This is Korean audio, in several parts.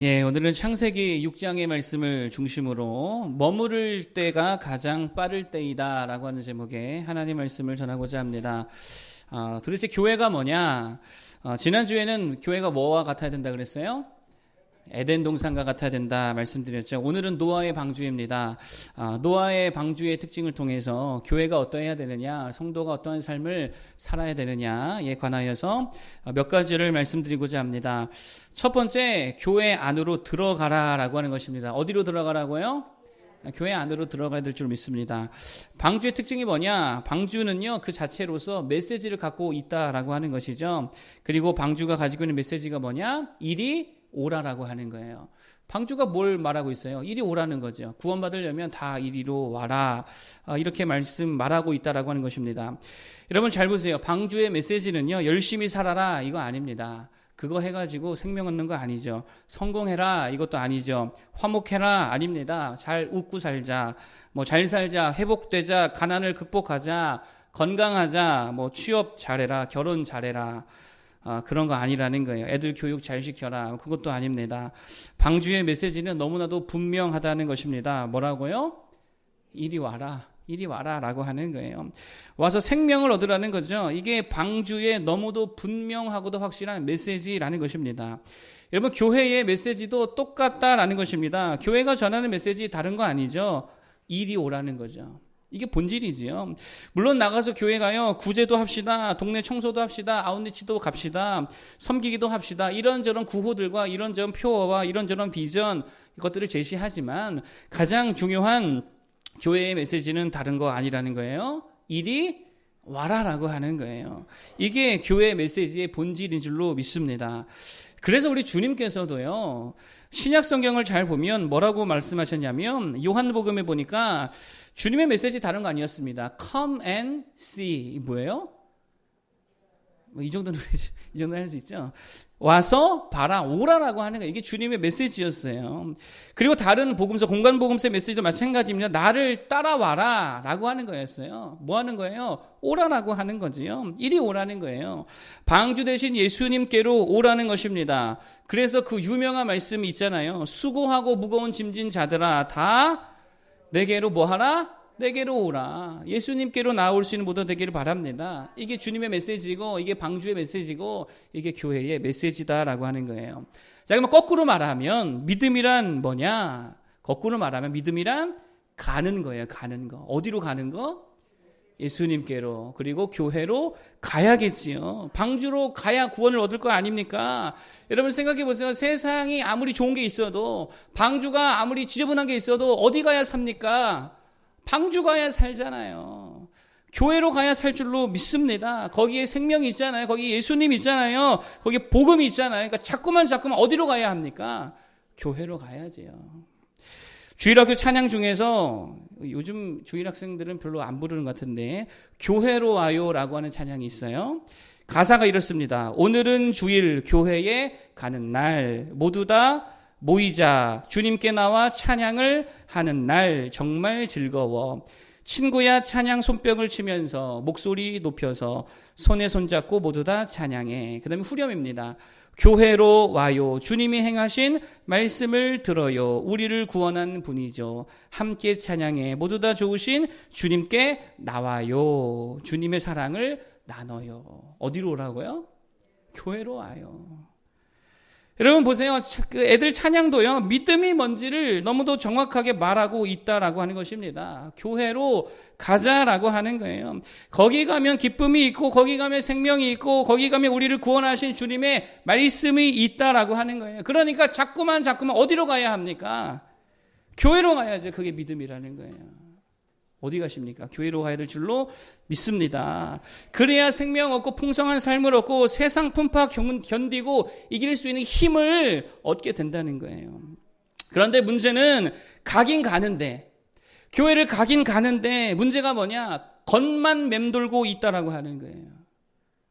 예, 오늘은 창세기 6장의 말씀을 중심으로 머무를 때가 가장 빠를 때이다 라고 하는 제목의 하나님 말씀을 전하고자 합니다. 도대체 교회가 뭐냐? 지난주에는 교회가 뭐와 같아야 된다 그랬어요? 에덴 동산과 같아야 된다 말씀드렸죠. 오늘은 노아의 방주입니다. 노아의 방주의 특징을 통해서 교회가 어떠해야 되느냐, 성도가 어떠한 삶을 살아야 되느냐에 관하여서 몇 가지를 말씀드리고자 합니다. 첫 번째, 교회 안으로 들어가라라고 하는 것입니다. 어디로 들어가라고요? 교회 안으로 들어가야 될 줄 믿습니다. 방주의 특징이 뭐냐? 방주는요, 그 자체로서 메시지를 갖고 있다라고 하는 것이죠. 그리고 방주가 가지고 있는 메시지가 뭐냐? 이리 오라라고 하는 거예요. 방주가 뭘 말하고 있어요? 이리 오라는 거죠. 구원받으려면 다 이리로 와라. 이렇게 말하고 있다라고 하는 것입니다. 여러분 잘 보세요. 방주의 메시지는요, 열심히 살아라 이거 아닙니다. 그거 해가지고 생명 얻는 거 아니죠. 성공해라 이것도 아니죠. 화목해라 아닙니다. 잘 웃고 살자, 잘 살자, 회복되자, 가난을 극복하자, 건강하자, 취업 잘해라, 결혼 잘해라. 그런 거 아니라는 거예요. 애들 교육 잘 시켜라. 그것도 아닙니다. 방주의 메시지는 너무나도 분명하다는 것입니다. 뭐라고요? 이리 와라. 이리 와라 라고 하는 거예요. 와서 생명을 얻으라는 거죠. 이게 방주의 너무도 분명하고도 확실한 메시지라는 것입니다. 여러분 교회의 메시지도 똑같다라는 것입니다. 교회가 전하는 메시지 다른 거 아니죠. 이리 오라는 거죠. 이게 본질이지요. 물론 나가서 교회 가요. 구제도 합시다. 동네 청소도 합시다. 아웃리치도 갑시다. 섬기기도 합시다. 이런저런 구호들과 이런저런 표어와 이런저런 비전 이것들을 제시하지만 가장 중요한 교회의 메시지는 다른 거 아니라는 거예요. 이리 와라라고 하는 거예요. 이게 교회의 메시지의 본질인 줄로 믿습니다. 그래서 우리 주님께서도요, 신약 성경을 잘 보면 뭐라고 말씀하셨냐면, 요한복음에 보니까 주님의 메시지 다른 거 아니었습니다. Come and see. 뭐예요? 이 정도는 할 수 있죠. 와서 봐라, 오라라고 하는 거예요. 이게 주님의 메시지였어요. 그리고 다른 복음서, 공간복음서의 메시지도 마찬가지입니다. 나를 따라와라 라고 하는 거였어요. 뭐 하는 거예요? 오라라고 하는 거지요. 이리 오라는 거예요. 방주 대신 예수님께로 오라는 것입니다. 그래서 그 유명한 말씀이 있잖아요. 수고하고 무거운 짐진 자들아 다 내게로 뭐 하라? 내게로 오라. 예수님께로 나올 수 있는 모두 되기를 바랍니다. 이게 주님의 메시지고 이게 방주의 메시지고 이게 교회의 메시지다라고 하는 거예요. 자, 그러면 거꾸로 말하면 믿음이란 뭐냐? 거꾸로 말하면 믿음이란 가는 거예요. 가는 거. 어디로 가는 거? 예수님께로. 그리고 교회로 가야겠지요. 방주로 가야 구원을 얻을 거 아닙니까? 여러분 생각해 보세요. 세상이 아무리 좋은 게 있어도, 방주가 아무리 지저분한 게 있어도 어디 가야 삽니까? 방주 가야 살잖아요. 교회로 가야 살 줄로 믿습니다. 거기에 생명이 있잖아요. 거기 예수님 있잖아요. 거기에 복음이 있잖아요. 그러니까 자꾸만 어디로 가야 합니까? 교회로 가야지요. 주일학교 찬양 중에서 요즘 주일학생들은 별로 안 부르는 것 같은데 교회로 와요라고 하는 찬양이 있어요. 가사가 이렇습니다. 오늘은 주일 교회에 가는 날, 모두 다 모이자, 주님께 나와 찬양을 하는 날 정말 즐거워. 친구야 찬양 손뼉을 치면서 목소리 높여서 손에 손잡고 모두 다 찬양해. 그 다음에 후렴입니다. 교회로 와요. 주님이 행하신 말씀을 들어요. 우리를 구원한 분이죠. 함께 찬양해. 모두 다 좋으신 주님께 나와요. 주님의 사랑을 나눠요. 어디로 오라고요? 교회로 와요. 여러분 보세요. 그 애들 찬양도요, 믿음이 뭔지를 너무도 정확하게 말하고 있다라고 하는 것입니다. 교회로 가자라고 하는 거예요. 거기 가면 기쁨이 있고, 거기 가면 생명이 있고, 거기 가면 우리를 구원하신 주님의 말씀이 있다라고 하는 거예요. 그러니까 자꾸만 어디로 가야 합니까? 교회로 가야죠. 그게 믿음이라는 거예요. 어디 가십니까? 교회로 가야 될 줄로 믿습니다. 그래야 생명 얻고 풍성한 삶을 얻고 세상 풍파 견디고 이길 수 있는 힘을 얻게 된다는 거예요. 그런데 문제는 가긴 가는데, 교회를 가긴 가는데 문제가 뭐냐? 겉만 맴돌고 있다라고 하는 거예요.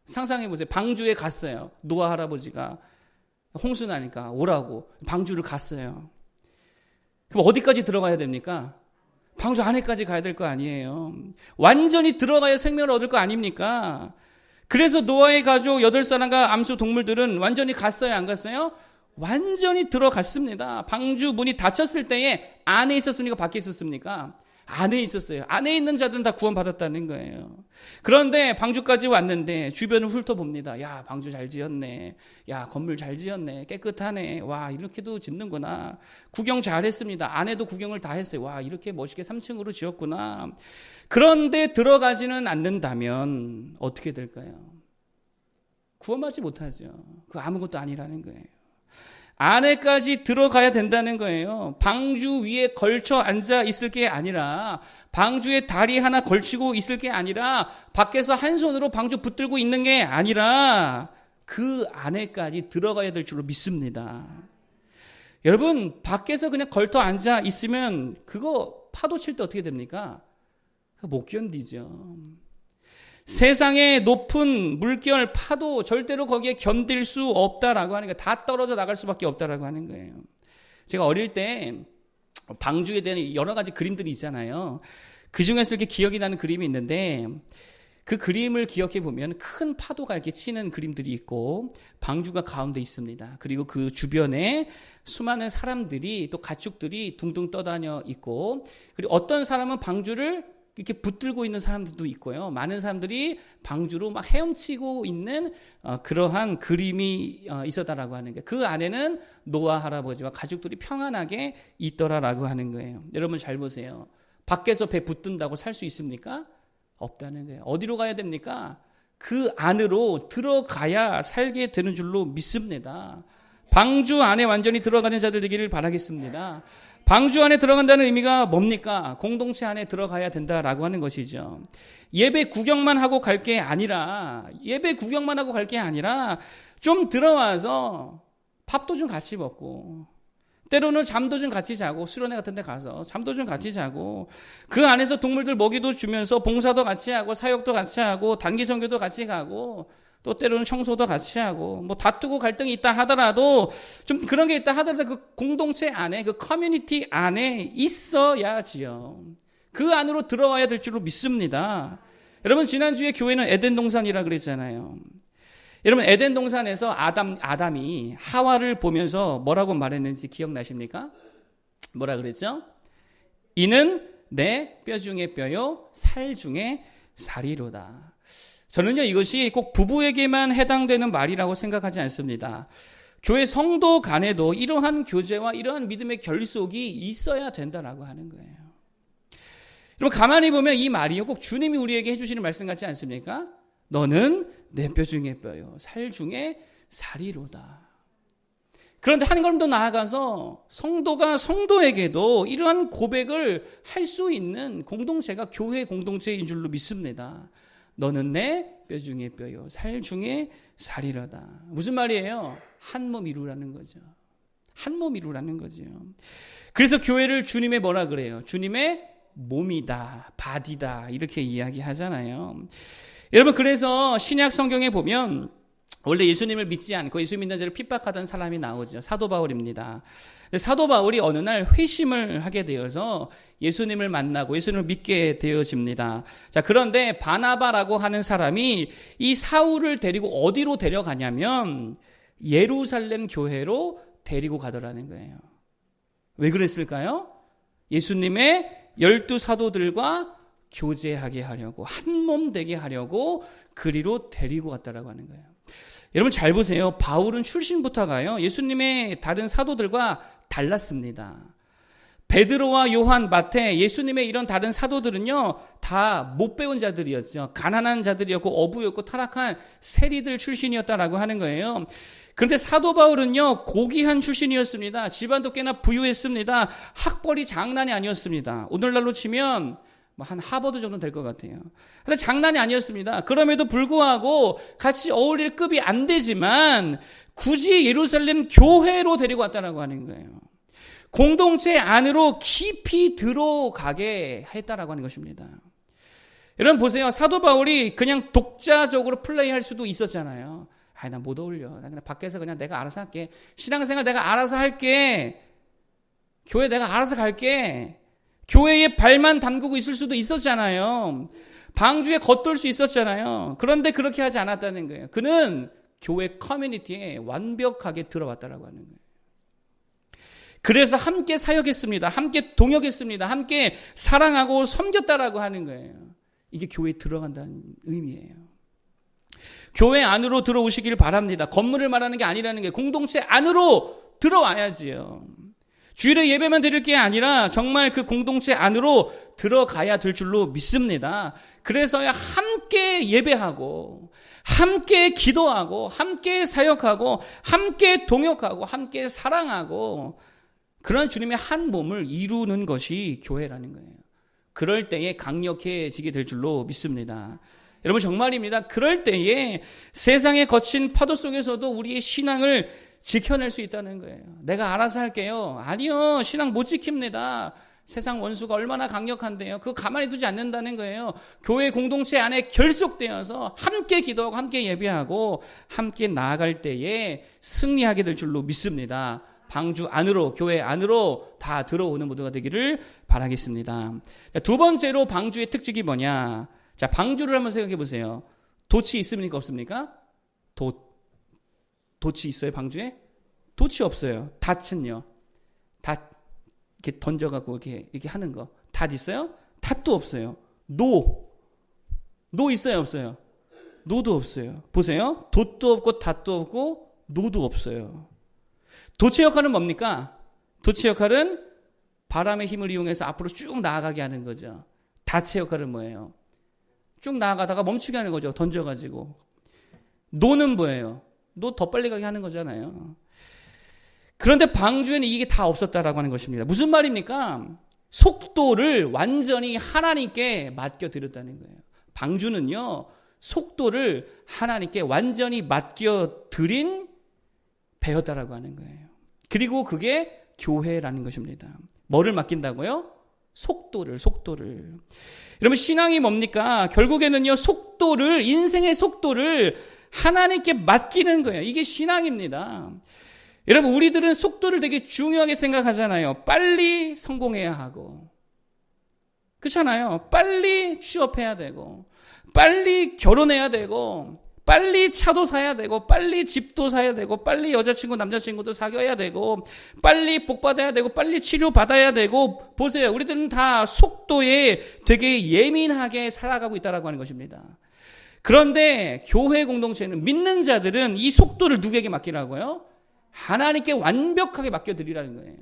상상해 보세요. 방주에 갔어요. 노아 할아버지가 홍수 나니까 오라고 방주를 갔어요. 그럼 어디까지 들어가야 됩니까? 방주 안에까지 가야 될 거 아니에요. 완전히 들어가야 생명을 얻을 거 아닙니까? 그래서 노아의 가족 8사람과 암수 동물들은 완전히 갔어요, 안 갔어요? 완전히 들어갔습니다. 방주 문이 닫혔을 때에 안에 있었습니까? 밖에 있었습니까? 안에 있었어요. 안에 있는 자들은 다 구원받았다는 거예요. 그런데 방주까지 왔는데 주변을 훑어봅니다. 야, 방주 잘 지었네. 야, 건물 잘 지었네. 깨끗하네. 와, 이렇게도 짓는구나. 구경 잘했습니다. 안에도 구경을 다 했어요. 와, 이렇게 멋있게 3층으로 지었구나. 그런데 들어가지는 않는다면 어떻게 될까요? 구원받지 못하죠. 그 아무것도 아니라는 거예요. 안에까지 들어가야 된다는 거예요. 방주 위에 걸쳐 앉아 있을 게 아니라, 방주에 다리 하나 걸치고 있을 게 아니라, 밖에서 한 손으로 방주 붙들고 있는 게 아니라 그 안에까지 들어가야 될 줄로 믿습니다. 여러분, 밖에서 그냥 걸터 앉아 있으면 그거 파도 칠 때 어떻게 됩니까? 못 견디죠. 세상의 높은 물결, 파도 절대로 거기에 견딜 수 없다라고 하는 거예요. 다 떨어져 나갈 수밖에 없다라고 하는 거예요. 제가 어릴 때 방주에 대한 여러 가지 그림들이 있잖아요. 그 중에서 이렇게 기억이 나는 그림이 있는데, 그 그림을 기억해 보면 큰 파도가 이렇게 치는 그림들이 있고 방주가 가운데 있습니다. 그리고 그 주변에 수많은 사람들이, 또 가축들이 둥둥 떠다녀 있고, 그리고 어떤 사람은 방주를 이렇게 붙들고 있는 사람들도 있고요. 많은 사람들이 방주로 막 헤엄치고 있는 그러한 그림이 있었다라고 하는 거예요. 그 안에는 노아 할아버지와 가족들이 평안하게 있더라라고 하는 거예요. 여러분 잘 보세요. 밖에서 배 붙든다고 살 수 있습니까? 없다는 거예요. 어디로 가야 됩니까? 그 안으로 들어가야 살게 되는 줄로 믿습니다. 방주 안에 완전히 들어가는 자들 되기를 바라겠습니다. 방주 안에 들어간다는 의미가 뭡니까? 공동체 안에 들어가야 된다라고 하는 것이죠. 예배 구경만 하고 갈 게 아니라, 좀 들어와서 밥도 좀 같이 먹고, 때로는 잠도 좀 같이 자고, 수련회 같은 데 가서 잠도 좀 같이 자고, 그 안에서 동물들 먹이도 주면서 봉사도 같이 하고, 사역도 같이 하고, 단기 선교도 같이 가고, 또 때로는 청소도 같이 하고, 뭐 다투고 갈등이 있다 하더라도, 좀 그런 게 있다 하더라도 그 공동체 안에, 그 커뮤니티 안에 있어야지요. 그 안으로 들어와야 될 줄로 믿습니다. 여러분, 지난주에 교회는 에덴 동산이라 그랬잖아요. 여러분, 에덴 동산에서 아담이 하와를 보면서 뭐라고 말했는지 기억나십니까? 뭐라 그랬죠? 이는 내 뼈 중에 뼈요, 살 중에 살이로다. 저는요, 이것이 꼭 부부에게만 해당되는 말이라고 생각하지 않습니다. 교회 성도 간에도 이러한 교제와 이러한 믿음의 결속이 있어야 된다라고 하는 거예요. 여러분, 가만히 보면 이 말이요, 꼭 주님이 우리에게 해주시는 말씀 같지 않습니까? 너는 내 뼈 중에 뼈요, 살 중에 살이로다. 그런데 한 걸음 더 나아가서 성도가 성도에게도 이러한 고백을 할 수 있는 공동체가 교회 공동체인 줄로 믿습니다. 너는 내 뼈 중에 뼈요, 살 중에 살이로다. 무슨 말이에요? 한 몸 이루라는 거죠. 한 몸 이루라는 거죠. 그래서 교회를 주님의 뭐라 그래요? 주님의 몸이다, 바디다, 이렇게 이야기하잖아요. 여러분, 그래서 신약 성경에 보면 원래 예수님을 믿지 않고 예수 믿는 자를 핍박하던 사람이 나오죠. 사도 바울입니다. 사도 바울이 어느 날 회심을 하게 되어서 예수님을 만나고 예수님을 믿게 되어집니다. 자, 그런데 바나바라고 하는 사람이 이 사울을 데리고 어디로 데려가냐면 예루살렘 교회로 데리고 가더라는 거예요. 왜 그랬을까요? 예수님의 12 사도들과 교제하게 하려고, 한 몸 되게 하려고 그리로 데리고 갔다라고 하는 거예요. 여러분 잘 보세요. 바울은 출신부터가요, 예수님의 다른 사도들과 달랐습니다. 베드로와 요한, 마태, 예수님의 이런 다른 사도들은요, 다 못 배운 자들이었죠. 가난한 자들이었고 어부였고 타락한 세리들 출신이었다라고 하는 거예요. 그런데 사도 바울은요, 고귀한 출신이었습니다. 집안도 꽤나 부유했습니다. 학벌이 장난이 아니었습니다. 오늘날로 치면 한 하버드 정도 될 것 같아요. 근데 장난이 아니었습니다. 그럼에도 불구하고 같이 어울릴 급이 안 되지만 굳이 예루살렘 교회로 데리고 왔다라고 하는 거예요. 공동체 안으로 깊이 들어가게 했다라고 하는 것입니다. 여러분 보세요. 사도 바울이 그냥 독자적으로 플레이할 수도 있었잖아요. 나 못 어울려. 나 그냥 밖에서 그냥 내가 알아서 할게. 신앙생활 내가 알아서 할게. 교회 내가 알아서 갈게. 교회에 발만 담그고 있을 수도 있었잖아요. 방주에 겉돌 수 있었잖아요. 그런데 그렇게 하지 않았다는 거예요. 그는 교회 커뮤니티에 완벽하게 들어왔다라고 하는 거예요. 그래서 함께 사역했습니다. 함께 동역했습니다. 함께 사랑하고 섬겼다라고 하는 거예요. 이게 교회에 들어간다는 의미예요. 교회 안으로 들어오시길 바랍니다. 건물을 말하는 게 아니라는 게 공동체 안으로 들어와야지요. 주일에 예배만 드릴 게 아니라 정말 그 공동체 안으로 들어가야 될 줄로 믿습니다. 그래서야 함께 예배하고 함께 기도하고 함께 사역하고 함께 동역하고 함께 사랑하고 그런 주님의 한 몸을 이루는 것이 교회라는 거예요. 그럴 때에 강력해지게 될 줄로 믿습니다. 여러분 정말입니다. 그럴 때에 세상의 거친 파도 속에서도 우리의 신앙을 지켜낼 수 있다는 거예요. 내가 알아서 할게요. 아니요. 신앙 못 지킵니다. 세상 원수가 얼마나 강력한데요. 그거 가만히 두지 않는다는 거예요. 교회 공동체 안에 결속되어서 함께 기도하고 함께 예배하고 함께 나아갈 때에 승리하게 될 줄로 믿습니다. 방주 안으로, 교회 안으로 다 들어오는 모두가 되기를 바라겠습니다. 두 번째로 방주의 특징이 뭐냐? 자, 방주를 한번 생각해 보세요. 돛이 있습니까? 없습니까? 돛이 있어요, 방주에? 돛이 없어요. 닷은요. 닷, 이렇게 던져갖고 이렇게 하는 거. 닷 있어요? 닷도 없어요. 노 있어요, 없어요? 노도 없어요. 보세요. 돛도 없고, 닷도 없고, 노도 없어요. 돛의 역할은 뭡니까? 돛의 역할은 바람의 힘을 이용해서 앞으로 쭉 나아가게 하는 거죠. 닷의 역할은 뭐예요? 쭉 나아가다가 멈추게 하는 거죠. 던져가지고. 노는 뭐예요? 노 더 빨리 가게 하는 거잖아요. 그런데 방주에는 이게 다 없었다라고 하는 것입니다. 무슨 말입니까? 속도를 완전히 하나님께 맡겨드렸다는 거예요. 방주는요, 속도를 하나님께 완전히 맡겨드린 배였다라고 하는 거예요. 그리고 그게 교회라는 것입니다. 뭐를 맡긴다고요? 속도를. 여러분 신앙이 뭡니까? 결국에는요, 인생의 속도를 하나님께 맡기는 거예요. 이게 신앙입니다. 여러분 우리들은 속도를 되게 중요하게 생각하잖아요. 빨리 성공해야 하고, 그렇잖아요. 빨리 취업해야 되고, 빨리 결혼해야 되고, 빨리 차도 사야 되고, 빨리 집도 사야 되고, 빨리 여자친구 남자친구도 사귀어야 되고, 빨리 복받아야 되고, 빨리 치료받아야 되고. 보세요, 우리들은 다 속도에 되게 예민하게 살아가고 있다라고 하는 것입니다. 그런데 교회 공동체는, 믿는 자들은 이 속도를 누구에게 맡기라고요? 하나님께 완벽하게 맡겨드리라는 거예요.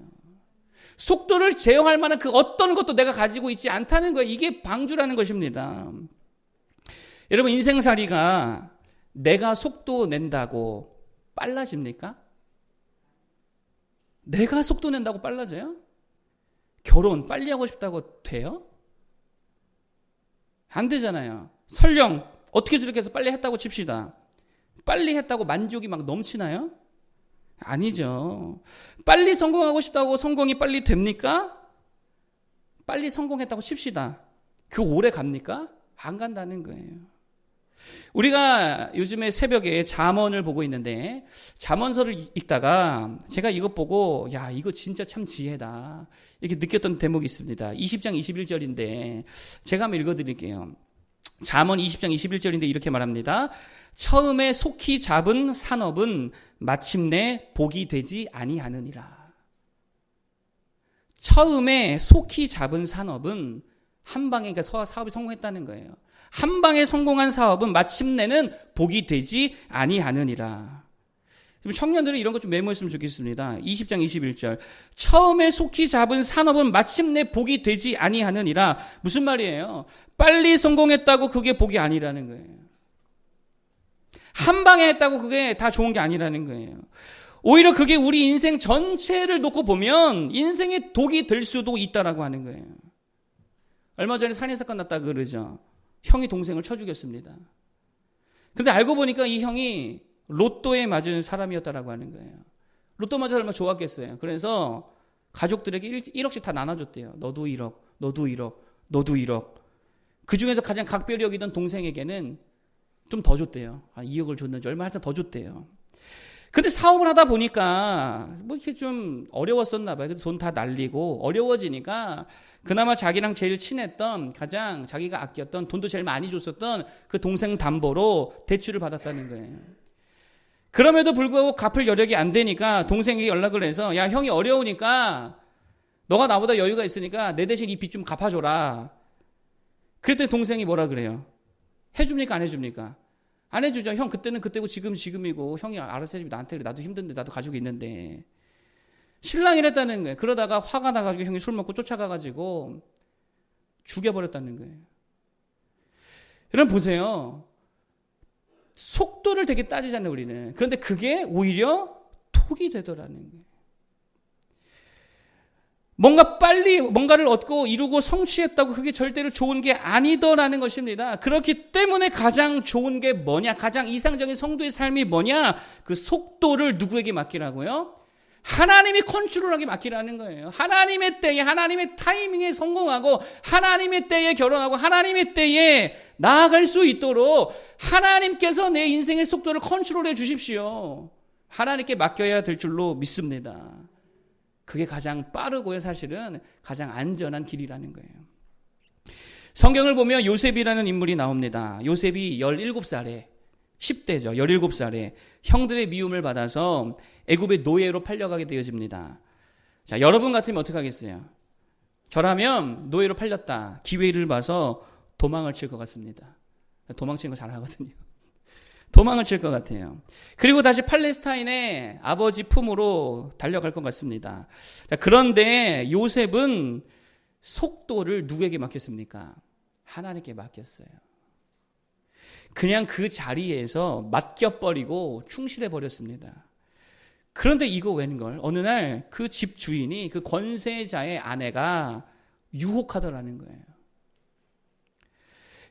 속도를 제어할 만한 그 어떤 것도 내가 가지고 있지 않다는 거예요. 이게 방주라는 것입니다. 여러분 인생살이가 내가 속도 낸다고 빨라집니까? 내가 속도 낸다고 빨라져요? 결혼 빨리 하고 싶다고 돼요? 안 되잖아요. 설령 어떻게 저렇게 해서 빨리 했다고 칩시다. 빨리 했다고 만족이 막 넘치나요? 아니죠. 빨리 성공하고 싶다고 성공이 빨리 됩니까? 빨리 성공했다고 칩시다. 그 오래 갑니까? 안 간다는 거예요. 우리가 요즘에 새벽에 잠언을 보고 있는데, 잠언서를 읽다가 제가 이것 보고 야, 이거 진짜 참 지혜다 이렇게 느꼈던 대목이 있습니다. 20장 21절인데 제가 한번 읽어드릴게요. 잠언 20장 21절인데 이렇게 말합니다. 처음에 속히 잡은 산업은 마침내 복이 되지 아니하느니라. 처음에 속히 잡은 산업은 한 방에, 그러니까 사업이 성공했다는 거예요. 한 방에 성공한 사업은 마침내는 복이 되지 아니하느니라. 청년들은 이런 것 좀 메모했으면 좋겠습니다. 20장 21절. 처음에 속히 잡은 산업은 마침내 복이 되지 아니하느니라. 무슨 말이에요? 빨리 성공했다고 그게 복이 아니라는 거예요. 한 방에 했다고 그게 다 좋은 게 아니라는 거예요. 오히려 그게 우리 인생 전체를 놓고 보면 인생의 독이 될 수도 있다라고 하는 거예요. 얼마 전에 살인사건 났다 그러죠. 형이 동생을 쳐 죽였습니다. 근데 알고 보니까 이 형이 로또에 맞은 사람이었다라고 하는 거예요. 로또 맞아서 얼마나 좋았겠어요. 그래서 가족들에게 1억씩 다 나눠줬대요. 너도 1억, 너도 1억, 너도 1억. 그 중에서 가장 각별히 여기던 동생에게는 좀 더 줬대요. 2억을 줬는지 얼마 하여튼 더 줬대요. 근데 사업을 하다 보니까 뭐 이렇게 좀 어려웠었나 봐요. 그래서 돈 다 날리고 어려워지니까 그나마 자기랑 제일 친했던, 가장 자기가 아꼈던, 돈도 제일 많이 줬었던 그 동생 담보로 대출을 받았다는 거예요. 그럼에도 불구하고 갚을 여력이 안 되니까 동생에게 연락을 해서 야, 형이 어려우니까 너가 나보다 여유가 있으니까 내 대신 이 빚 좀 갚아줘라. 그랬더니 동생이 뭐라 그래요? 해줍니까 안 해줍니까? 안 해주죠. 형 그때는 그때고 지금 지금이고 형이 알아서 해주면 나한테 그래. 나도 힘든데 나도 가지고 있는데. 신랑이 이랬다는 거예요. 그러다가 화가 나가지고 형이 술 먹고 쫓아가가지고 죽여버렸다는 거예요. 여러분 보세요. 속도를 되게 따지잖아요 우리는. 그런데 그게 오히려 톡이 되더라는 거예요. 뭔가 빨리 뭔가를 얻고 이루고 성취했다고 그게 절대로 좋은 게 아니더라는 것입니다. 그렇기 때문에 가장 좋은 게 뭐냐? 가장 이상적인 성도의 삶이 뭐냐? 그 속도를 누구에게 맡기라고요? 하나님이 컨트롤하게 맡기라는 거예요. 하나님의 때에, 하나님의 타이밍에 성공하고 하나님의 때에 결혼하고 하나님의 때에 나아갈 수 있도록 하나님께서 내 인생의 속도를 컨트롤해 주십시오. 하나님께 맡겨야 될 줄로 믿습니다. 그게 가장 빠르고요, 사실은 가장 안전한 길이라는 거예요. 성경을 보면 요셉이라는 인물이 나옵니다. 요셉이 17살에 10대죠. 17살에 형들의 미움을 받아서 애굽의 노예로 팔려가게 되어집니다. 자, 여러분 같으면 어떻게 하겠어요? 저라면 노예로 팔렸다. 기회를 봐서 도망을 칠 것 같습니다. 도망치는 거 잘하거든요. 도망을 칠 것 같아요. 그리고 다시 팔레스타인의 아버지 품으로 달려갈 것 같습니다. 자, 그런데 요셉은 속도를 누구에게 맡겼습니까? 하나님께 맡겼어요. 그냥 그 자리에서 맡겨버리고 충실해버렸습니다. 그런데 이거 웬걸? 어느 날 그 집 주인이 그 권세자의 아내가 유혹하더라는 거예요.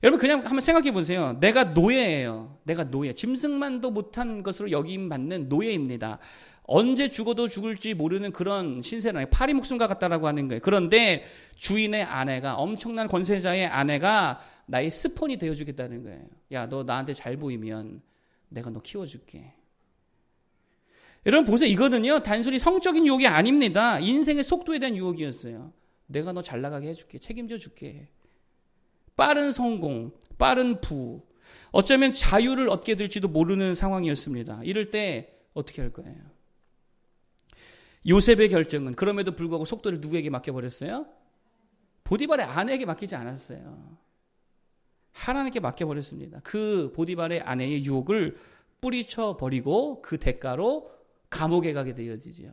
여러분 그냥 한번 생각해 보세요. 내가 노예예요. 내가 노예. 짐승만도 못한 것으로 여김받는 노예입니다. 언제 죽어도 죽을지 모르는 그런 신세라니 파리 목숨과 같다라고 하는 거예요. 그런데 주인의 아내가 엄청난 권세자의 아내가 나의 스폰이 되어주겠다는 거예요. 야, 너 나한테 잘 보이면 내가 너 키워줄게. 여러분 보세요. 이거는요 단순히 성적인 유혹이 아닙니다. 인생의 속도에 대한 유혹이었어요. 내가 너 잘 나가게 해줄게. 책임져 줄게. 빠른 성공, 빠른 부, 어쩌면 자유를 얻게 될지도 모르는 상황이었습니다. 이럴 때 어떻게 할 거예요? 요셉의 결정은 그럼에도 불구하고 속도를 누구에게 맡겨버렸어요? 보디발의 아내에게 맡기지 않았어요. 하나님께 맡겨버렸습니다. 그 보디발의 아내의 유혹을 뿌리쳐버리고 그 대가로 감옥에 가게 되어지죠.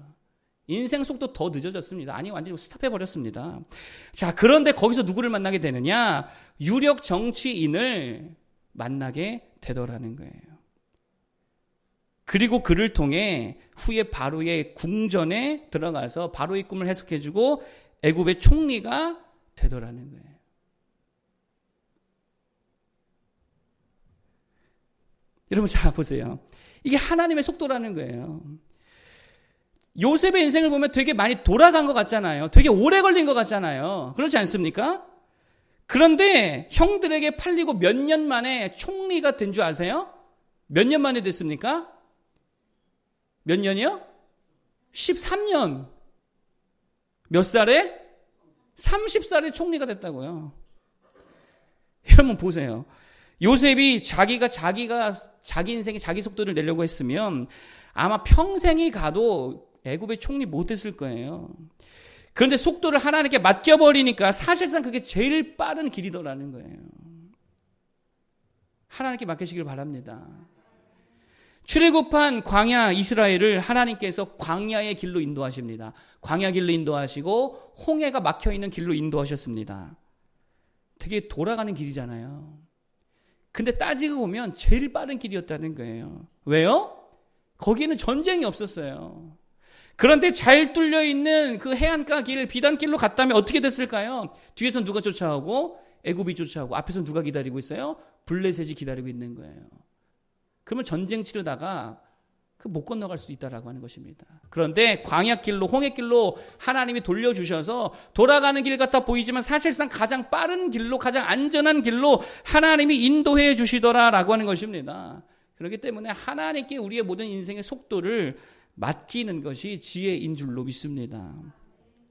인생 속도 더 늦어졌습니다. 아니 완전히 스탑해버렸습니다. 자, 그런데 거기서 누구를 만나게 되느냐? 유력 정치인을 만나게 되더라는 거예요. 그리고 그를 통해 후에 바로의 궁전에 들어가서 바로의 꿈을 해석해주고 애굽의 총리가 되더라는 거예요. 여러분 자 보세요. 이게 하나님의 속도라는 거예요. 요셉의 인생을 보면 되게 많이 돌아간 것 같잖아요. 되게 오래 걸린 것 같잖아요. 그렇지 않습니까? 그런데 형들에게 팔리고 몇 년 만에 총리가 된 줄 아세요? 몇 년 만에 됐습니까? 몇 년이요? 13년. 몇 살에? 30살에 총리가 됐다고요. 여러분 보세요. 요셉이 자기 인생에 자기 속도를 내려고 했으면 아마 평생이 가도 애굽의 총리 못했을 거예요. 그런데 속도를 하나님께 맡겨버리니까 사실상 그게 제일 빠른 길이더라는 거예요. 하나님께 맡기시길 바랍니다. 출애굽한 광야 이스라엘을 하나님께서 광야의 길로 인도하십니다. 광야 길로 인도하시고 홍해가 막혀있는 길로 인도하셨습니다. 되게 돌아가는 길이잖아요. 근데 따지고 보면 제일 빠른 길이었다는 거예요. 왜요? 거기에는 전쟁이 없었어요. 그런데 잘 뚫려있는 그 해안가 길, 비단길로 갔다면 어떻게 됐을까요? 뒤에서 누가 쫓아오고 애굽이 쫓아오고 앞에서 누가 기다리고 있어요? 블레셋이 기다리고 있는 거예요. 그러면 전쟁 치르다가 못 건너갈 수 있다라고 하는 것입니다. 그런데 광야길로 홍해길로 하나님이 돌려주셔서 돌아가는 길 같아 보이지만 사실상 가장 빠른 길로 가장 안전한 길로 하나님이 인도해 주시더라라고 하는 것입니다. 그렇기 때문에 하나님께 우리의 모든 인생의 속도를 맡기는 것이 지혜인 줄로 믿습니다.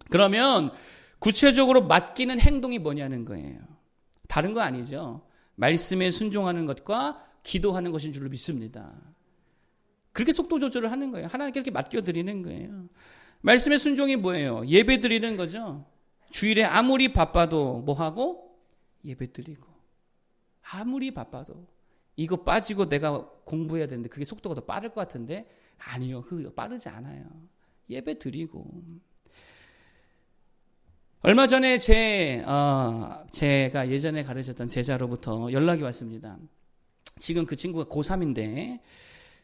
그러면 구체적으로 맡기는 행동이 뭐냐는 거예요. 다른 거 아니죠. 말씀에 순종하는 것과 기도하는 것인 줄로 믿습니다. 그렇게 속도 조절을 하는 거예요. 하나님께 이렇게 맡겨드리는 거예요. 말씀의 순종이 뭐예요? 예배 드리는 거죠. 주일에 아무리 바빠도 뭐하고? 예배 드리고. 아무리 바빠도. 이거 빠지고 내가 공부해야 되는데 그게 속도가 더 빠를 것 같은데 아니요. 그거 빠르지 않아요. 예배 드리고. 얼마 전에 제가 예전에 가르쳤던 제자로부터 연락이 왔습니다. 지금 그 친구가 고3인데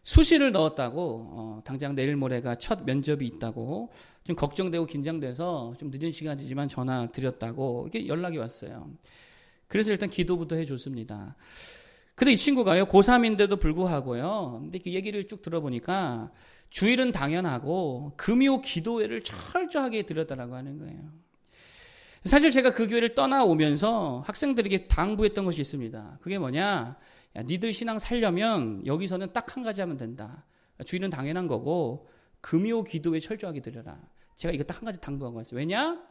수시를 넣었다고 당장 내일 모레가 첫 면접이 있다고 좀 걱정되고 긴장돼서 좀 늦은 시간이지만 전화 드렸다고 이렇게 연락이 왔어요. 그래서 일단 기도부터 해줬습니다. 근데 이 친구가요 고3인데도 불구하고요. 근데 그 얘기를 쭉 들어보니까 주일은 당연하고 금요 기도회를 철저하게 드렸다라고 하는 거예요. 사실 제가 그 교회를 떠나오면서 학생들에게 당부했던 것이 있습니다. 그게 뭐냐? 야, 니들 신앙 살려면 여기서는 딱 한 가지 하면 된다. 주일은 당연한 거고 금요 기도회 철저하게 드려라. 제가 이거 딱 한 가지 당부하고 왔어요. 왜냐?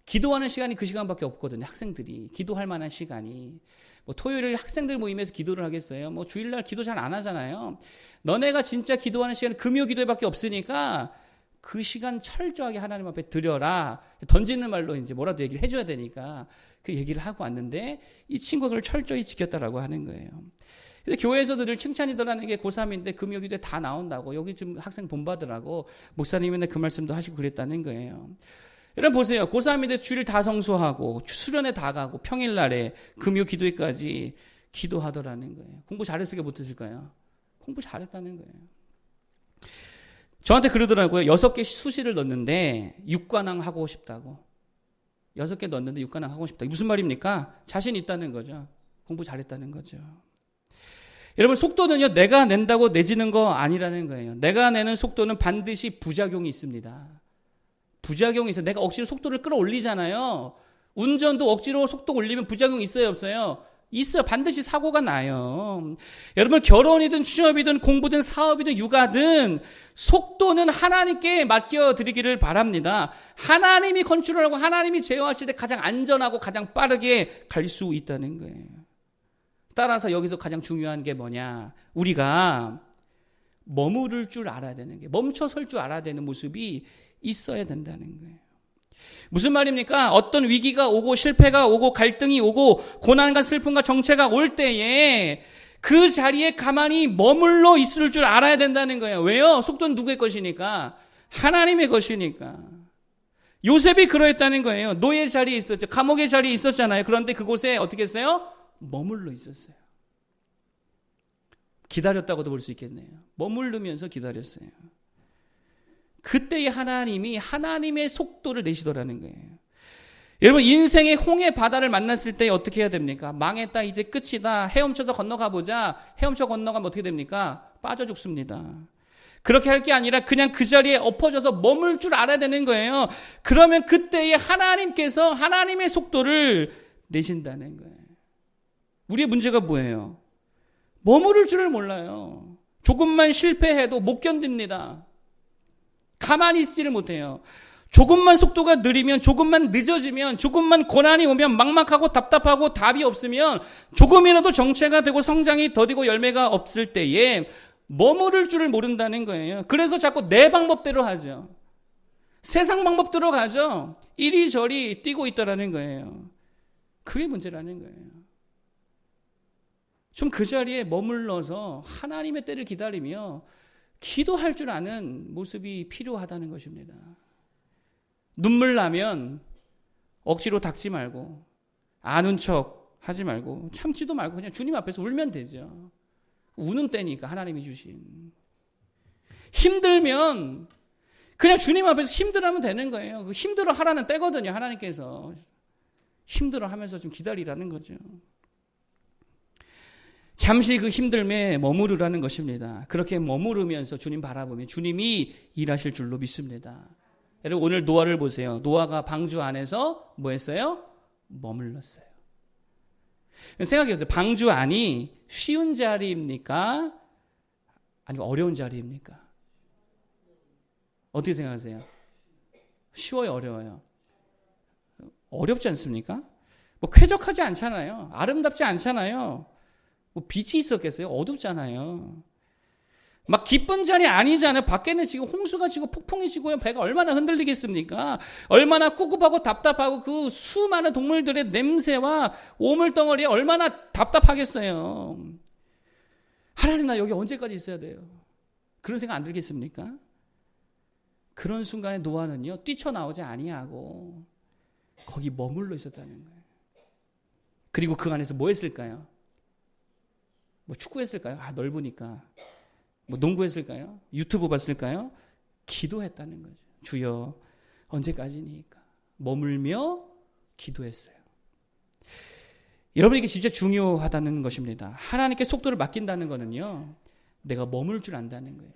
기도하는 시간이 그 시간밖에 없거든요. 학생들이 기도할 만한 시간이. 뭐 토요일 학생들 모임에서 기도를 하겠어요. 뭐 주일날 기도 잘 안 하잖아요. 너네가 진짜 기도하는 시간은 금요 기도회밖에 없으니까 그 시간 철저하게 하나님 앞에 드려라. 던지는 말로 이제 뭐라도 얘기를 해줘야 되니까 그 얘기를 하고 왔는데 이 친구가 그걸 철저히 지켰다라고 하는 거예요. 근데 교회에서도 늘 칭찬이더라는 게 고3인데 금요기도에 다 나온다고 여기 좀 학생 본받으라고 목사님이 맨날 그 말씀도 하시고 그랬다는 거예요. 여러분 보세요. 고3인데 주일 다 성수하고 수련회 다 가고 평일날에 금요 기도회까지 기도하더라는 거예요. 공부 잘했을까 못했을까요? 공부 잘했다는 거예요. 저한테 그러더라고요. 6개 수시를 넣었는데 6관왕 하고 싶다고. 6개 넣었는데 6관왕 하고 싶다. 무슨 말입니까? 자신 있다는 거죠. 공부 잘했다는 거죠. 여러분 속도는요. 내가 낸다고 내지는 거 아니라는 거예요. 내가 내는 속도는 반드시 부작용이 있습니다. 부작용이 있어요. 내가 억지로 속도를 끌어올리잖아요. 운전도 억지로 속도 올리면 부작용이 있어요 없어요? 있어요. 반드시 사고가 나요. 여러분 결혼이든 취업이든 공부든 사업이든 육아든 속도는 하나님께 맡겨드리기를 바랍니다. 하나님이 컨트롤하고 하나님이 제어하실 때 가장 안전하고 가장 빠르게 갈 수 있다는 거예요. 따라서 여기서 가장 중요한 게 뭐냐. 우리가 머무를 줄 알아야 되는 게 멈춰 설 줄 알아야 되는 모습이 있어야 된다는 거예요. 무슨 말입니까? 어떤 위기가 오고 실패가 오고 갈등이 오고 고난과 슬픔과 정체가 올 때에 그 자리에 가만히 머물러 있을 줄 알아야 된다는 거예요. 왜요? 속도는 누구의 것이니까? 하나님의 것이니까. 요셉이 그러했다는 거예요. 노예 자리에 있었죠. 감옥의 자리에 있었잖아요. 그런데 그곳에 어떻게 했어요? 머물러 있었어요. 기다렸다고도 볼 수 있겠네요. 머무르면서 기다렸어요. 그때의 하나님이 하나님의 속도를 내시더라는 거예요. 여러분 인생의 홍해 바다를 만났을 때 어떻게 해야 됩니까? 망했다 이제 끝이다 헤엄쳐서 건너가 보자. 헤엄쳐 건너가면 어떻게 됩니까? 빠져 죽습니다. 그렇게 할 게 아니라 그냥 그 자리에 엎어져서 머물 줄 알아야 되는 거예요. 그러면 그때의 하나님께서 하나님의 속도를 내신다는 거예요. 우리의 문제가 뭐예요? 머무를 줄을 몰라요. 조금만 실패해도 못 견딥니다. 가만히 있지를 못해요. 조금만 속도가 느리면 조금만 늦어지면 조금만 고난이 오면 막막하고 답답하고 답이 없으면 조금이라도 정체가 되고 성장이 더디고 열매가 없을 때에 머무를 줄을 모른다는 거예요. 그래서 자꾸 내 방법대로 하죠. 세상 방법대로 가죠. 이리저리 뛰고 있다라는 거예요. 그게 문제라는 거예요. 좀 그 자리에 머물러서 하나님의 때를 기다리며 기도할 줄 아는 모습이 필요하다는 것입니다. 눈물 나면 억지로 닦지 말고 아는 척 하지 말고 참지도 말고 그냥 주님 앞에서 울면 되죠. 우는 때니까 하나님이 주신. 힘들면 그냥 주님 앞에서 힘들어하면 되는 거예요. 힘들어 하라는 때거든요. 하나님께서. 힘들어 하면서 좀 기다리라는 거죠. 잠시 그 힘듦에 머무르라는 것입니다. 그렇게 머무르면서 주님 바라보면 주님이 일하실 줄로 믿습니다. 여러분 오늘 노아를 보세요. 노아가 방주 안에서 뭐 했어요? 머물렀어요. 생각해보세요. 방주 안이 쉬운 자리입니까? 아니면 어려운 자리입니까? 어떻게 생각하세요? 쉬워요? 어려워요? 어렵지 않습니까? 뭐 쾌적하지 않잖아요. 아름답지 않잖아요. 뭐 빛이 있었겠어요? 어둡잖아요. 막 기쁜 자리 아니잖아요. 밖에는 지금 홍수가 지고 폭풍이 지고요. 배가 얼마나 흔들리겠습니까? 얼마나 꿉꿉하고 답답하고 그 수많은 동물들의 냄새와 오물덩어리에 얼마나 답답하겠어요. 하나님, 나 여기 언제까지 있어야 돼요? 그런 생각 안 들겠습니까? 그런 순간에 노아는요, 뛰쳐나오지 아니하고 거기 머물러 있었다는 거예요. 그리고 그 안에서 뭐 했을까요? 뭐 축구했을까요? 넓으니까. 뭐 농구했을까요? 유튜브 봤을까요? 기도했다는 거죠. 주여, 언제까지니까? 머물며 기도했어요. 여러분에게 진짜 중요하다는 것입니다. 하나님께 속도를 맡긴다는 거는요, 내가 머물 줄 안다는 거예요.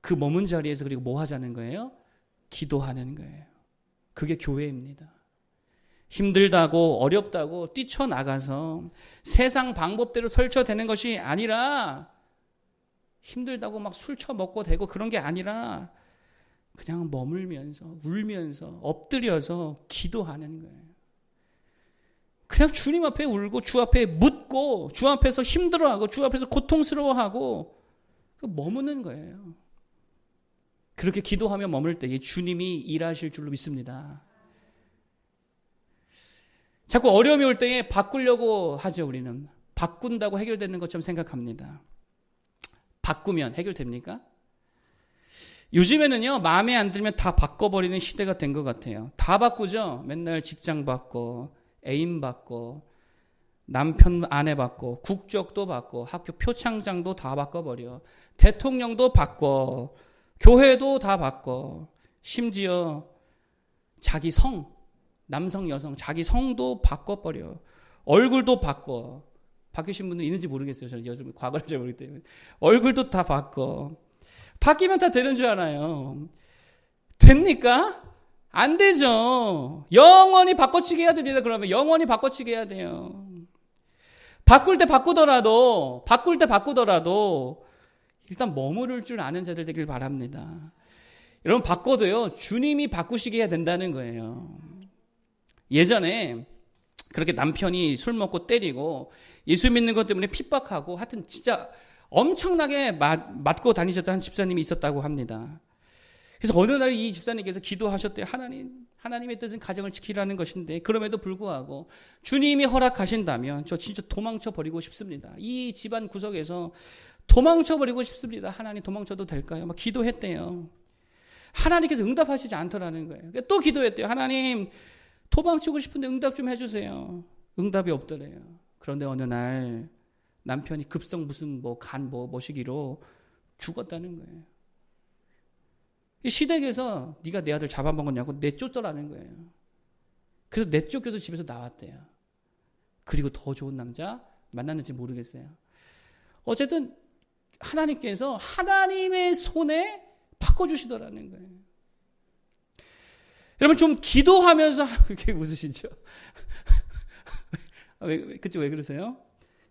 그 머문 자리에서 그리고 뭐 하자는 거예요? 기도하는 거예요. 그게 교회입니다. 힘들다고 어렵다고 뛰쳐나가서 세상 방법대로 설쳐대는 것이 아니라, 힘들다고 막 술 처먹고 대고 그런 게 아니라 그냥 머물면서 울면서 엎드려서 기도하는 거예요. 그냥 주님 앞에 울고 주 앞에 묻고 주 앞에서 힘들어하고 주 앞에서 고통스러워하고 머무는 거예요. 그렇게 기도하며 머물 때에 주님이 일하실 줄로 믿습니다. 자꾸 어려움이 올 때에 바꾸려고 하죠. 우리는 바꾼다고 해결되는 것처럼 생각합니다. 바꾸면 해결됩니까? 요즘에는요, 마음에 안 들면 다 바꿔버리는 시대가 된 것 같아요. 다 바꾸죠. 맨날 직장 바꿔, 애인 바꿔, 남편 아내 바꿔, 국적도 바꿔, 학교 표창장도 다 바꿔버려, 대통령도 바꿔, 교회도 다 바꿔, 심지어 자기 성, 남성 여성 자기 성도 바꿔버려, 얼굴도 바꿔. 바뀌신 분들 있는지 모르겠어요. 저는 요즘 과거를 잘 모르기 때문에. 얼굴도 다 바꿔. 바뀌면 다 되는 줄 알아요. 됩니까? 안 되죠. 영원히 바꿔치기 해야 됩니다. 그러면 영원히 바꿔치기 해야 돼요. 바꿀 때 바꾸더라도 일단 머무를 줄 아는 자들 되길 바랍니다. 여러분, 바꿔도요, 주님이 바꾸시게 해야 된다는 거예요. 예전에 그렇게 남편이 술 먹고 때리고 예수 믿는 것 때문에 핍박하고 하여튼 진짜 엄청나게 맞고 다니셨던 한 집사님이 있었다고 합니다. 그래서 어느 날 이 집사님께서 기도하셨대요. 하나님의 뜻은 가정을 지키라는 것인데 그럼에도 불구하고 주님이 허락하신다면 저 진짜 도망쳐 버리고 싶습니다. 이 집안 구석에서 도망쳐 버리고 싶습니다. 하나님, 도망쳐도 될까요? 막 기도했대요. 하나님께서 응답하시지 않더라는 거예요. 또 기도했대요. 하나님, 도망치고 싶은데 응답 좀 해주세요. 응답이 없더래요. 그런데 어느 날 남편이 급성 무슨 뭐시기로 죽었다는 거예요. 이 시댁에서 네가 내 아들 잡아먹었냐고 내쫓더라는 거예요. 그래서 내쫓겨서 집에서 나왔대요. 그리고 더 좋은 남자 만났는지 모르겠어요. 어쨌든 하나님께서 하나님의 손에 바꿔주시더라는 거예요. 여러분, 좀 기도하면서 이렇게 웃으시죠? 그쵸? 왜 그러세요?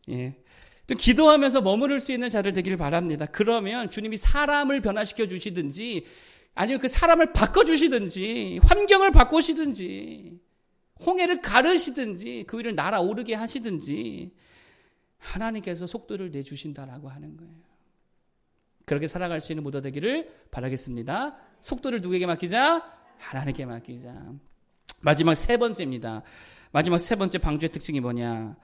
예. 또 기도하면서 머무를 수 있는 자들 되기를 바랍니다. 그러면 주님이 사람을 변화시켜 주시든지 아니면 그 사람을 바꿔주시든지 환경을 바꾸시든지 홍해를 가르시든지 그 위를 날아오르게 하시든지 하나님께서 속도를 내주신다라고 하는 거예요. 그렇게 살아갈 수 있는 모두 되기를 바라겠습니다. 속도를 누구에게 맡기자? 하나님께 맡기자. 마지막 세 번째입니다. 마지막 세 번째 방주의 특징이 뭐냐?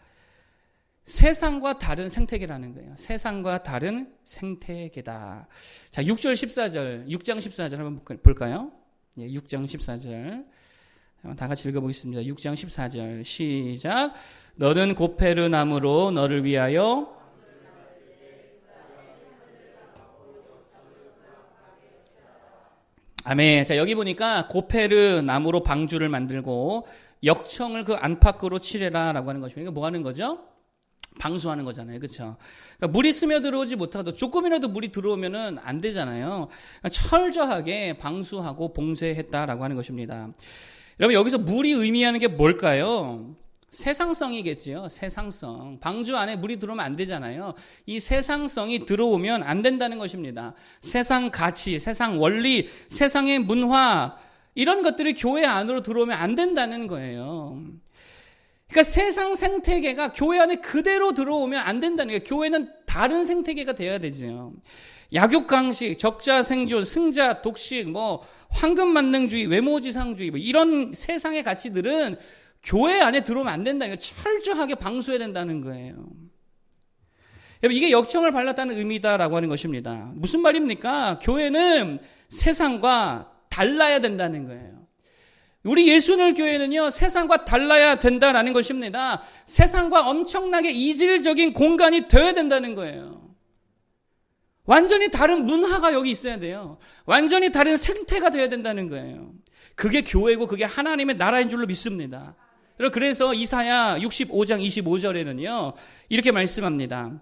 세상과 다른 생태계라는 거예요. 세상과 다른 생태계다. 자, 6장 14절 한번 볼까요? 예, 6장 14절. 다 같이 읽어보겠습니다. 6장 14절 시작. 너는 고페르나무로 너를 위하여 아멘. 자, 여기 보니까 고페르나무로 방주를 만들고 역청을 그 안팎으로 칠해라라고 하는 것입니다. 뭐 하는 거죠? 방수하는 거잖아요. 그렇죠? 그러니까 물이 스며들어오지 못하도 조금이라도 물이 들어오면은 안 되잖아요. 그러니까 철저하게 방수하고 봉쇄했다라고 하는 것입니다. 여러분, 여기서 물이 의미하는 게 뭘까요? 세상성이겠지요. 세상성. 방주 안에 물이 들어오면 안 되잖아요. 이 세상성이 들어오면 안 된다는 것입니다. 세상 가치, 세상 원리, 세상의 문화, 이런 것들이 교회 안으로 들어오면 안 된다는 거예요. 그러니까 세상 생태계가 교회 안에 그대로 들어오면 안 된다는 거예요. 교회는 다른 생태계가 돼야 되죠. 약육강식, 적자생존, 승자, 독식, 황금만능주의, 외모지상주의, 이런 세상의 가치들은 교회 안에 들어오면 안 된다는 거예요. 철저하게 방수해야 된다는 거예요. 여러분, 이게 역청을 발랐다는 의미다라고 하는 것입니다. 무슨 말입니까? 교회는 세상과 달라야 된다는 거예요. 우리 예수님 교회는요, 세상과 달라야 된다라는 것입니다. 세상과 엄청나게 이질적인 공간이 되어야 된다는 거예요. 완전히 다른 문화가 여기 있어야 돼요. 완전히 다른 생태가 되어야 된다는 거예요. 그게 교회고 그게 하나님의 나라인 줄로 믿습니다. 그래서 이사야 65장 25절에는요, 이렇게 말씀합니다.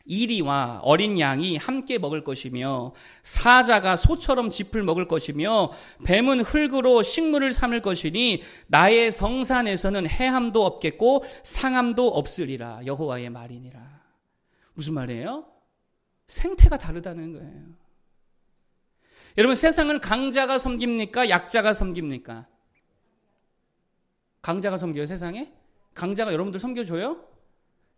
이리와 어린 양이 함께 먹을 것이며 사자가 소처럼 짚을 먹을 것이며 뱀은 흙으로 식물을 삼을 것이니 나의 성산에서는 해함도 없겠고 상함도 없으리라. 여호와의 말이니라. 무슨 말이에요? 생태가 다르다는 거예요. 여러분, 세상은 강자가 섬깁니까? 약자가 섬깁니까? 강자가 섬겨요, 세상에? 강자가 여러분들 섬겨줘요?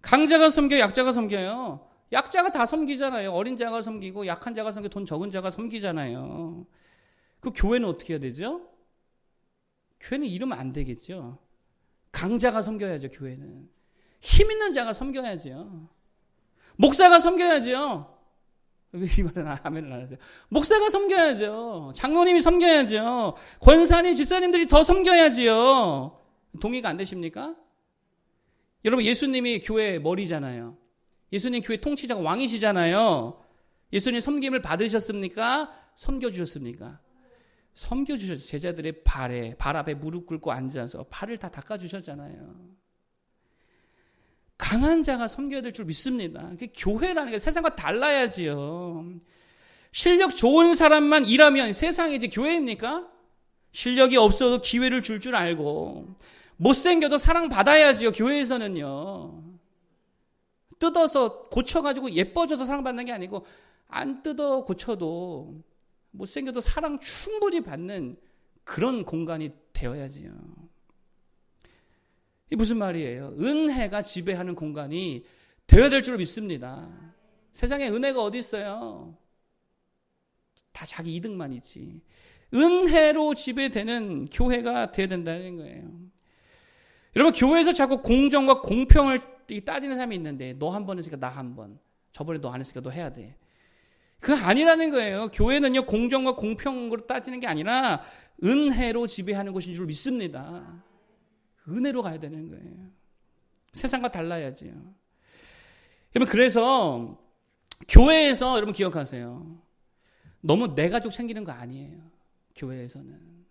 강자가 섬겨요, 약자가 섬겨요? 약자가 다 섬기잖아요. 어린 자가 섬기고 약한 자가 섬기고 돈 적은 자가 섬기잖아요. 그 교회는 어떻게 해야 되죠? 교회는 이러면 안 되겠죠. 강자가 섬겨야죠, 교회는. 힘 있는 자가 섬겨야죠. 목사가 섬겨야죠. 왜 이 말은 아멘을 안 하세요? 목사가 섬겨야죠. 장로님이 섬겨야죠. 권사님, 집사님들이 더 섬겨야지요. 동의가 안 되십니까? 여러분, 예수님이 교회 머리잖아요. 예수님 교회 통치자가 왕이시잖아요. 예수님 섬김을 받으셨습니까? 섬겨주셨습니까? 섬겨주셨죠. 제자들의 발 앞에 무릎 꿇고 앉아서 발을 다 닦아주셨잖아요. 강한 자가 섬겨야 될 줄 믿습니다. 교회라는 게 세상과 달라야지요. 실력 좋은 사람만 일하면 세상이 이제 교회입니까? 실력이 없어도 기회를 줄 알고 못생겨도 사랑받아야지요. 교회에서는요. 뜯어서 고쳐가지고 예뻐져서 사랑받는 게 아니고 안 뜯어 고쳐도 못생겨도 사랑 충분히 받는 그런 공간이 되어야지요. 이게 무슨 말이에요? 은혜가 지배하는 공간이 되어야 될 줄 믿습니다. 세상에 은혜가 어디 있어요? 다 자기 이득만 있지. 은혜로 지배되는 교회가 되어야 된다는 거예요. 여러분, 교회에서 자꾸 공정과 공평을 따지는 사람이 있는데 너 한 번 했으니까 나 한 번, 저번에 너 안 했으니까 너 해야 돼. 그거 아니라는 거예요. 교회는요, 공정과 공평으로 따지는 게 아니라 은혜로 지배하는 곳인 줄 믿습니다. 은혜로 가야 되는 거예요. 세상과 달라야지요. 여러분, 그래서 교회에서 여러분 기억하세요. 너무 내 가족 챙기는 거 아니에요. 교회에서는.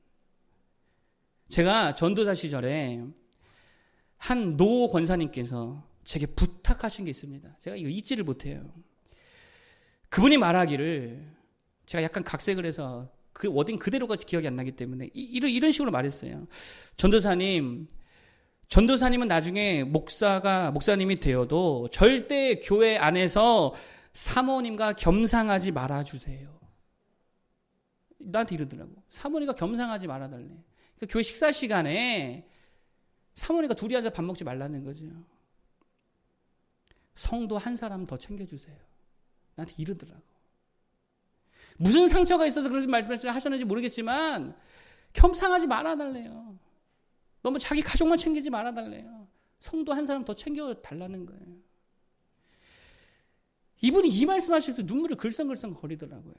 제가 전도사 시절에 한 노 권사님께서 제게 부탁하신 게 있습니다. 제가 이거 잊지를 못해요. 그분이 말하기를, 제가 약간 각색을 해서 그 워딩 그대로가 기억이 안 나기 때문에 이런 식으로 말했어요. 전도사님은 나중에 목사님이 되어도 절대 교회 안에서 사모님과 겸상하지 말아주세요. 나한테 이러더라고. 사모님과 겸상하지 말아달래. 그러니까 교회 식사 시간에 사모님과 둘이 앉아 밥 먹지 말라는 거죠. 성도 한 사람 더 챙겨주세요. 나한테 이러더라고. 무슨 상처가 있어서 그런 말씀을 하셨는지 모르겠지만 겸상하지 말아달래요. 너무 자기 가족만 챙기지 말아달래요. 성도 한 사람 더 챙겨달라는 거예요. 이분이 이 말씀하실 때 눈물을 글썽글썽 거리더라고요.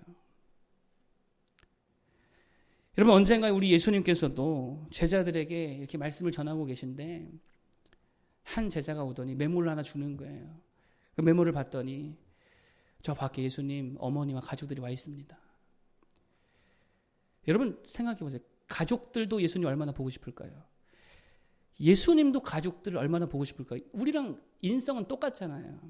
여러분, 언젠가 우리 예수님께서도 제자들에게 이렇게 말씀을 전하고 계신데 한 제자가 오더니 메모를 하나 주는 거예요. 그 메모를 봤더니 저 밖에 예수님 어머니와 가족들이 와 있습니다. 여러분 생각해 보세요. 가족들도 예수님 얼마나 보고 싶을까요? 예수님도 가족들을 얼마나 보고 싶을까요? 우리랑 인성은 똑같잖아요.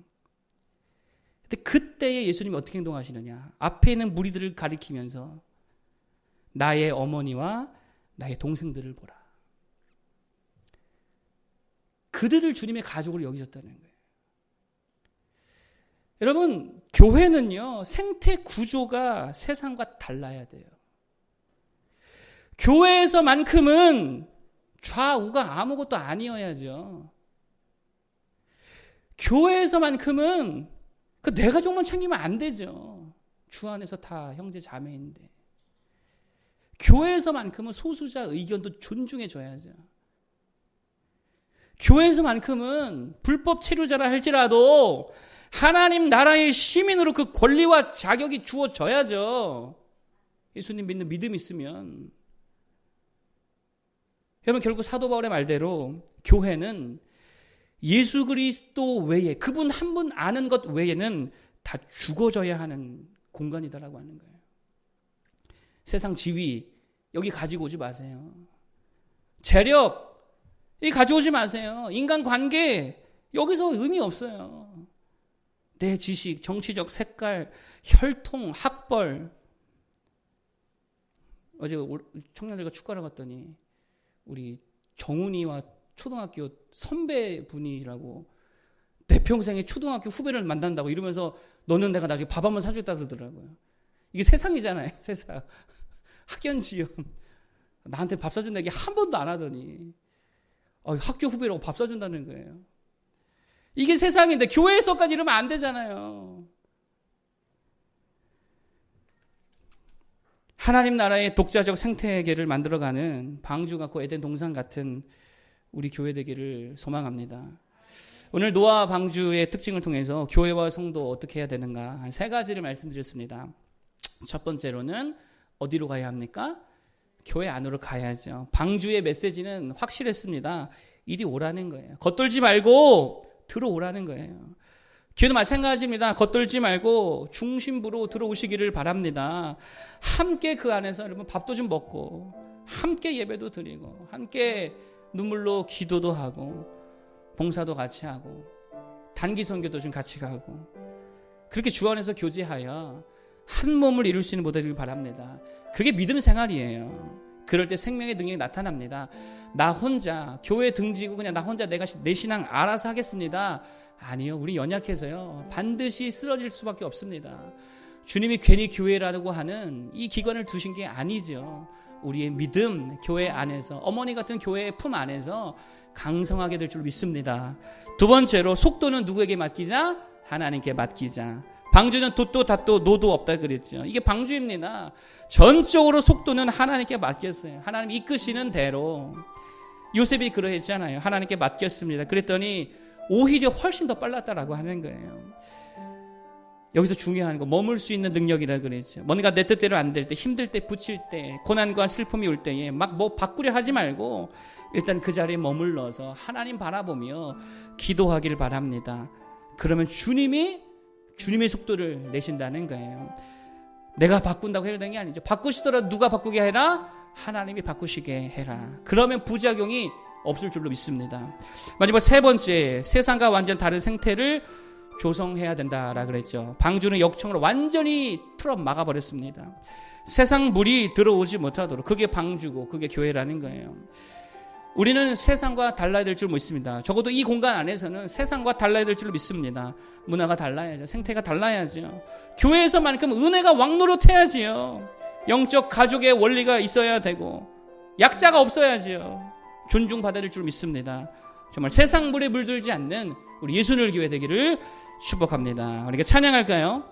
근데 그때에 예수님이 어떻게 행동하시느냐? 앞에 있는 무리들을 가리키면서 나의 어머니와 나의 동생들을 보라. 그들을 주님의 가족으로 여기셨다는 거예요. 여러분, 교회는요, 생태 구조가 세상과 달라야 돼요. 교회에서만큼은 좌우가 아무것도 아니어야죠. 교회에서만큼은 내 가족만 챙기면 안 되죠. 주 안에서 다 형제 자매인데. 교회에서만큼은 소수자 의견도 존중해 줘야죠. 교회에서만큼은 불법 체류자라 할지라도 하나님 나라의 시민으로 그 권리와 자격이 주어져야죠. 예수님 믿는 믿음 있으면. 여러분, 결국 사도 바울의 말대로 교회는 예수 그리스도 외에, 그분 한 분 아는 것 외에는 다 죽어져야 하는 공간이다라고 하는 거예요. 세상 지위 여기 가지고 오지 마세요. 재력 이 가져오지 마세요. 인간관계 여기서 의미 없어요. 내 지식, 정치적 색깔, 혈통, 학벌. 어제 청년들과 축가를 갔더니 우리 정훈이와 초등학교 선배분이라고 내 평생에 초등학교 후배를 만난다고 이러면서 너는 내가 나중에 밥 한번 사주겠다 그러더라고요. 이게 세상이잖아요. 세상. 학연지연. 나한테 밥 사준다 얘기 한 번도 안 하더니 학교 후배라고 밥 사준다는 거예요. 이게 세상인데 교회에서까지 이러면 안 되잖아요. 하나님 나라의 독자적 생태계를 만들어가는 방주 같고 에덴 동산 같은 우리 교회 되기를 소망합니다. 오늘 노아 방주의 특징을 통해서 교회와 성도 어떻게 해야 되는가 한 3가지를 말씀드렸습니다. 첫 번째로는 어디로 가야 합니까? 교회 안으로 가야죠. 방주의 메시지는 확실했습니다. 이리 오라는 거예요. 겉돌지 말고 들어오라는 거예요. 교회도 마찬가지입니다. 겉돌지 말고 중심부로 들어오시기를 바랍니다. 함께 그 안에서 여러분 밥도 좀 먹고 함께 예배도 드리고 함께 눈물로 기도도 하고 봉사도 같이 하고 단기 선교도 좀 같이 가고 그렇게 주 안에서 교제하여 한 몸을 이룰 수 있는 모델을 바랍니다. 그게 믿음 생활이에요. 그럴 때 생명의 능력이 나타납니다. 나 혼자 교회 등지고 그냥 나 혼자 내가 내 신앙 알아서 하겠습니다. 아니요. 우리 연약해서요. 반드시 쓰러질 수밖에 없습니다. 주님이 괜히 교회라고 하는 이 기관을 두신 게 아니죠. 우리의 믿음, 교회 안에서 어머니 같은 교회의 품 안에서 강성하게 될 줄 믿습니다. 두 번째로 속도는 누구에게 맡기자? 하나님께 맡기자. 방주는 돛도 닷도 노도 없다 그랬죠. 이게 방주입니다. 전적으로 속도는 하나님께 맡겼어요. 하나님 이끄시는 대로. 요셉이 그러했잖아요. 하나님께 맡겼습니다. 그랬더니 오히려 훨씬 더 빨랐다라고 하는 거예요. 여기서 중요한 거 머물 수 있는 능력이라 그랬죠. 뭔가 내 뜻대로 안 될 때, 힘들 때, 부칠 때, 고난과 슬픔이 올 때에 막 뭐 바꾸려 하지 말고 일단 그 자리에 머물러서 하나님 바라보며 기도하기를 바랍니다. 그러면 주님의 속도를 내신다는 거예요. 내가 바꾼다고 해야 되는 게 아니죠. 바꾸시더라도 누가 바꾸게 해라? 하나님이 바꾸시게 해라. 그러면 부작용이 없을 줄로 믿습니다. 마지막 3번째, 세상과 완전 다른 생태를 조성해야 된다라 그랬죠. 방주는 역청으로 완전히 틀어 막아버렸습니다. 세상 물이 들어오지 못하도록. 그게 방주고 그게 교회라는 거예요. 우리는 세상과 달라야 될 줄 믿습니다. 적어도 이 공간 안에서는 세상과 달라야 될 줄 믿습니다. 문화가 달라야죠. 생태가 달라야죠. 교회에서만큼 은혜가 왕노릇해야지요. 영적 가족의 원리가 있어야 되고 약자가 없어야지요. 존중받아야 될 줄 믿습니다. 정말 세상 물에 물들지 않는 우리 예수를 교회 되기를 축복합니다. 우리가 찬양할까요?